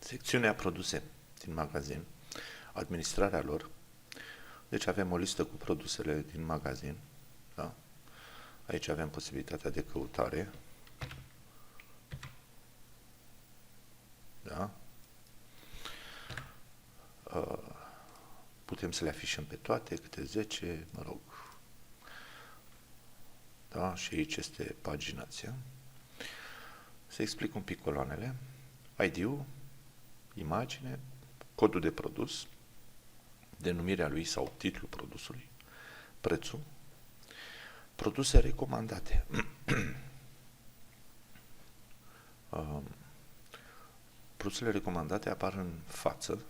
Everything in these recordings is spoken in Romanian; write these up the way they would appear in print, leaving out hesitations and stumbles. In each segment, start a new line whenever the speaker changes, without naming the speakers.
Secțiunea produse din magazin, administrarea lor. Deci avem o listă cu produsele din magazin. Da? Aici avem posibilitatea de căutare. Da? Putem să le afișăm pe toate, câte 10, mă rog. Da? Și aici este paginația. Să explic un pic coloanele. ID-ul, imagine, codul de produs, denumirea lui sau titlul produsului, prețul, produse recomandate. Produsele recomandate apar în față,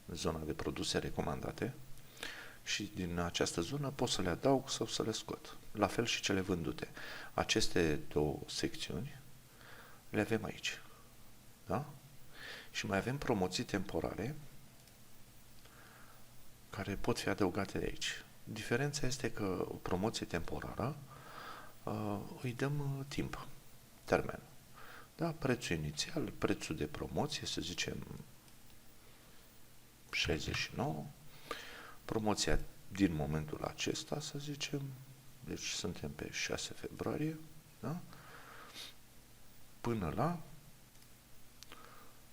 în zona de produse recomandate, și din această zonă pot să le adaug sau să le scot. La fel și cele vândute. Aceste două secțiuni le avem aici. Da? Și mai avem promoții temporare care pot fi adăugate de aici. Diferența este că o promoție temporară îi dăm timp, termen. Da? Prețul inițial, prețul de promoție, să zicem 69, promoția din momentul acesta, să zicem, deci suntem pe 6 februarie, da? Până la,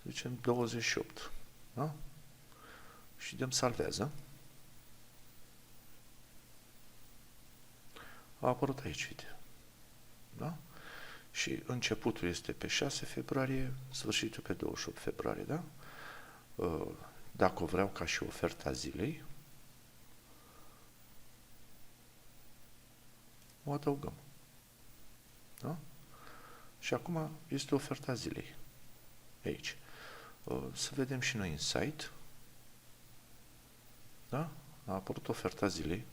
să zicem, 28, da? Și dăm salvează. A apărut aici, uite. Da? Și începutul este pe 6 februarie, sfârșitul pe 28 februarie, da? Dacă o vreau ca și oferta zilei, o adăugăm. Da? Și acum este oferta zilei. Aici. Să vedem și noi în site. Da? A apărut oferta zilei.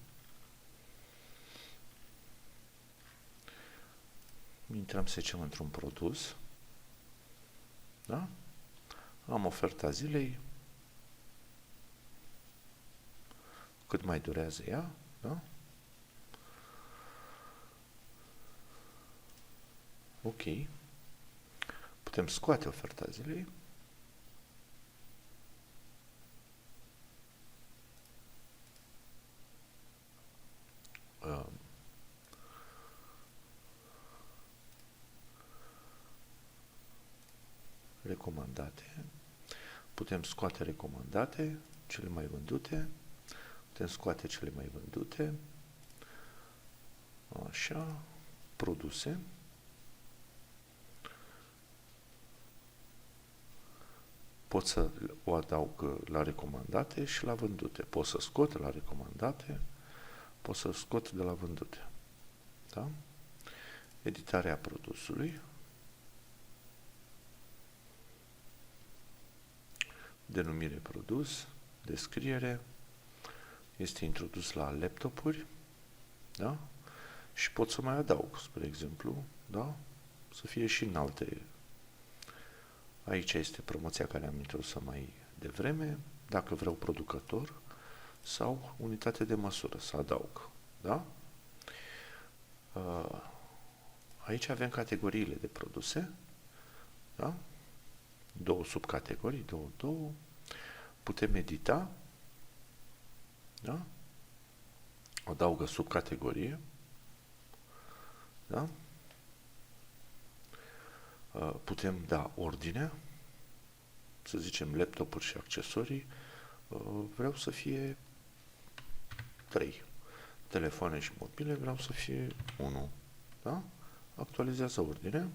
Intrăm, să zicem, într-un produs. Da? Am oferta zilei. Cât mai durează ea. Da? Ok. Putem scoate oferta zilei. Recomandate. Putem scoate recomandate, cele mai vândute. Putem scoate cele mai vândute. Așa. Produse. Pot să o adaug la recomandate și la vândute. Pot să scot la recomandate, pot să scot de la vândute. Da? Editarea produsului. Denumire produs, descriere, este introdus la laptopuri, da? Și pot să mai adaug, spre exemplu, da? Să fie și în alte. Aici este promoția care am introdus-o mai devreme, dacă vreau producător sau unitate de măsură, să adaug, da? Aici avem categoriile de produse, da? Două subcategorii, două. Putem edita, da? Adaugă subcategorie, da? Putem da ordine, să zicem laptopuri și accesorii, vreau să fie 3. Telefoane și mobile, vreau să fie 1. Da? Actualizează ordinea.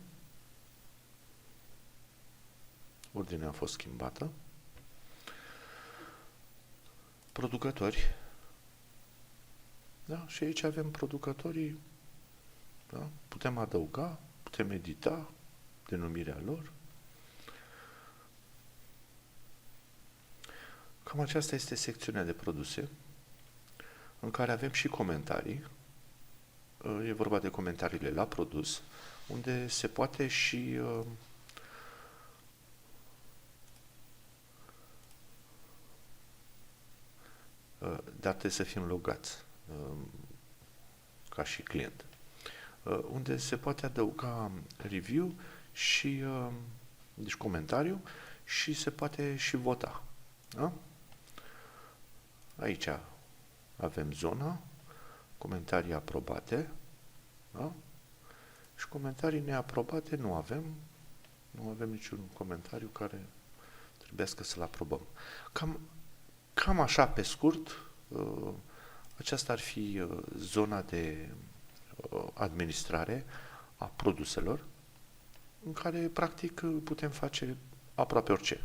Ordinea a fost schimbată. Producători. Da? Și aici avem producătorii. Da? Putem adăuga, putem edita denumirea lor. Cam aceasta este secțiunea de produse, în care avem și comentarii. E vorba de comentariile la produs, unde se poate și dar trebuie să fim logați ca și client. Unde se poate adăuga review și deci comentariu și se poate și vota. Da? Aici avem zona, comentarii aprobate, da? Și comentarii neaprobate nu avem niciun comentariu care trebuiască să-l aprobăm. Cam așa, pe scurt, aceasta ar fi zona de administrare a produselor, în care, practic, putem face aproape orice.